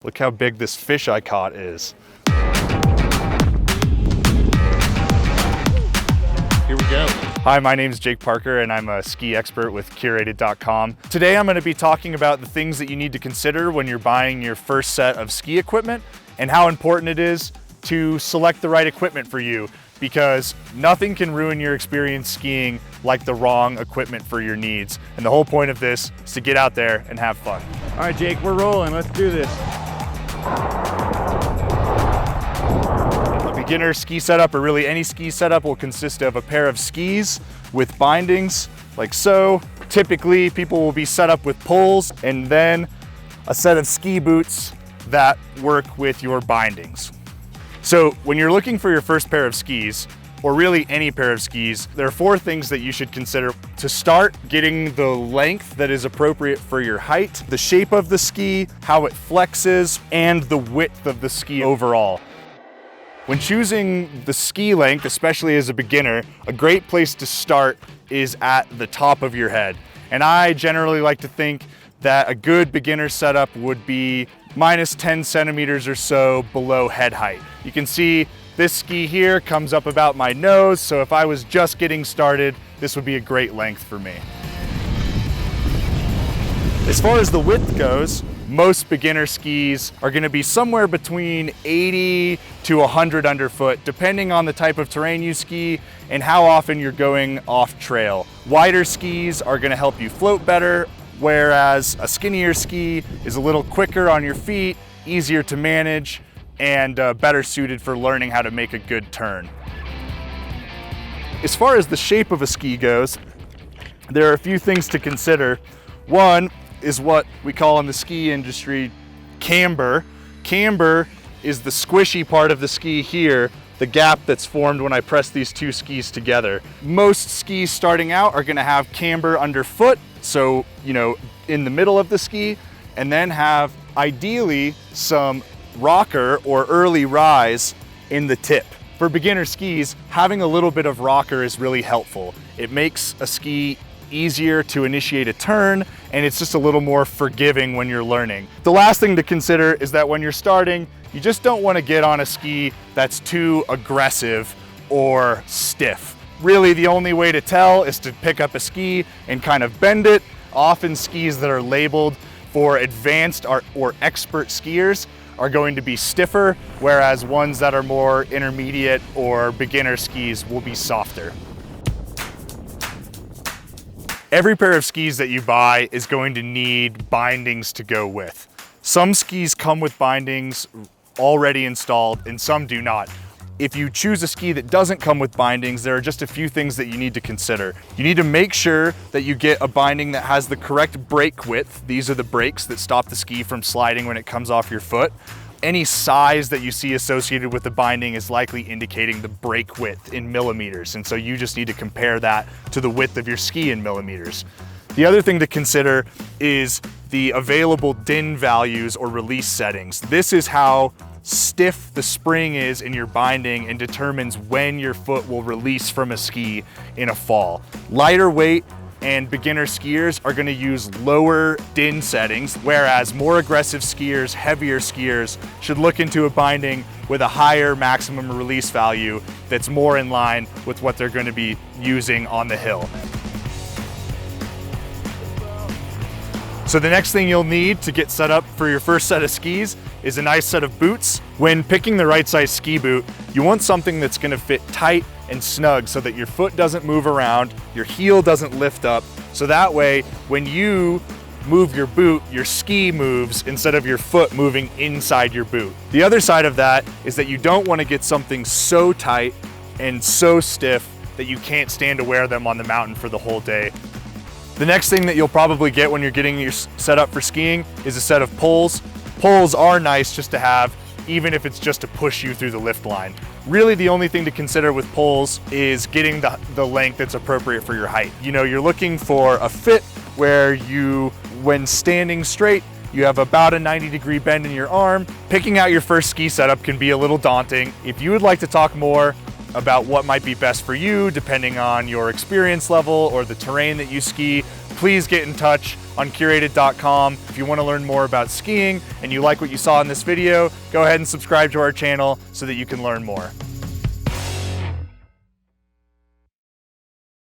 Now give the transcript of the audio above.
Look how big this fish I caught is. Here we go. Hi, my name is Jake Parker and I'm a ski expert with Curated.com. Today I'm going to be talking about the things that you need to consider when you're buying your first set of ski equipment and how important it is to select the right equipment for you, because nothing can ruin your experience skiing like the wrong equipment for your needs. And the whole point of this is to get out there and have fun. All right, Jake, we're rolling. Let's do this. A beginner ski setup, or really any ski setup, will consist of a pair of skis with bindings like so. Typically, people will be set up with poles and then a set of ski boots that work with your bindings. So when you're looking for your first pair of skis, or really any pair of skis, there are 4 things that you should consider. To start, getting the length that is appropriate for your height, the shape of the ski, how it flexes, and the width of the ski overall. When choosing the ski length, especially as a beginner, a great place to start is at the top of your head. And I generally like to think that a good beginner setup would be minus 10 centimeters or so below head height. You can see this ski here comes up about my nose, so if I was just getting started, this would be a great length for me. As far as the width goes, most beginner skis are going to be somewhere between 80 to 100 underfoot, depending on the type of terrain you ski and how often you're going off trail. Wider skis are going to help you float better, whereas a skinnier ski is a little quicker on your feet, easier to manage, and better suited for learning how to make a good turn. As far as the shape of a ski goes, there are a few things to consider. One is what we call in the ski industry camber. Camber is the squishy part of the ski here, the gap that's formed when I press these 2 skis together. Most skis starting out are gonna have camber underfoot, so in the middle of the ski, and then have ideally some rocker or early rise in the tip. For beginner skis, having a little bit of rocker is really helpful. It makes a ski easier to initiate a turn, and it's just a little more forgiving when you're learning. The last thing to consider is that when you're starting, you just don't want to get on a ski that's too aggressive or stiff. Really, the only way to tell is to pick up a ski and kind of bend it. Often skis that are labeled for advanced or expert skiers are going to be stiffer, whereas ones that are more intermediate or beginner skis will be softer. Every pair of skis that you buy is going to need bindings to go with. Some skis come with bindings already installed and some do not. If you choose a ski that doesn't come with bindings, there are just a few things that you need to consider. You need to make sure that you get a binding that has the correct brake width. These are the brakes that stop the ski from sliding when it comes off your foot. Any size that you see associated with the binding is likely indicating the brake width in millimeters, and so you just need to compare that to the width of your ski in millimeters. The other thing to consider is the available DIN values or release settings. This is how stiff the spring is in your binding and determines when your foot will release from a ski in a fall. Lighter weight and beginner skiers are going to use lower DIN settings, whereas more aggressive skiers, heavier skiers, should look into a binding with a higher maximum release value that's more in line with what they're going to be using on the hill. So the next thing you'll need to get set up for your first set of skis is a nice set of boots. When picking the right size ski boot, you want something that's going to fit tight and snug so that your foot doesn't move around, your heel doesn't lift up, so that way when you move your boot, your ski moves instead of your foot moving inside your boot. The other side of that is that you don't want to get something so tight and so stiff that you can't stand to wear them on the mountain for the whole day. The next thing that you'll probably get when you're getting your set up for skiing is a set of poles. Poles are nice just to have, even if it's just to push you through the lift line. Really, the only thing to consider with poles is getting the length that's appropriate for your height. You're looking for a fit where when standing straight, you have about a 90-degree bend in your arm. Picking out your first ski setup can be a little daunting. If you would like to talk more about what might be best for you, depending on your experience level or the terrain that you ski, please get in touch on Curated.com. If you want to learn more about skiing and you like what you saw in this video, go ahead and subscribe to our channel so that you can learn more.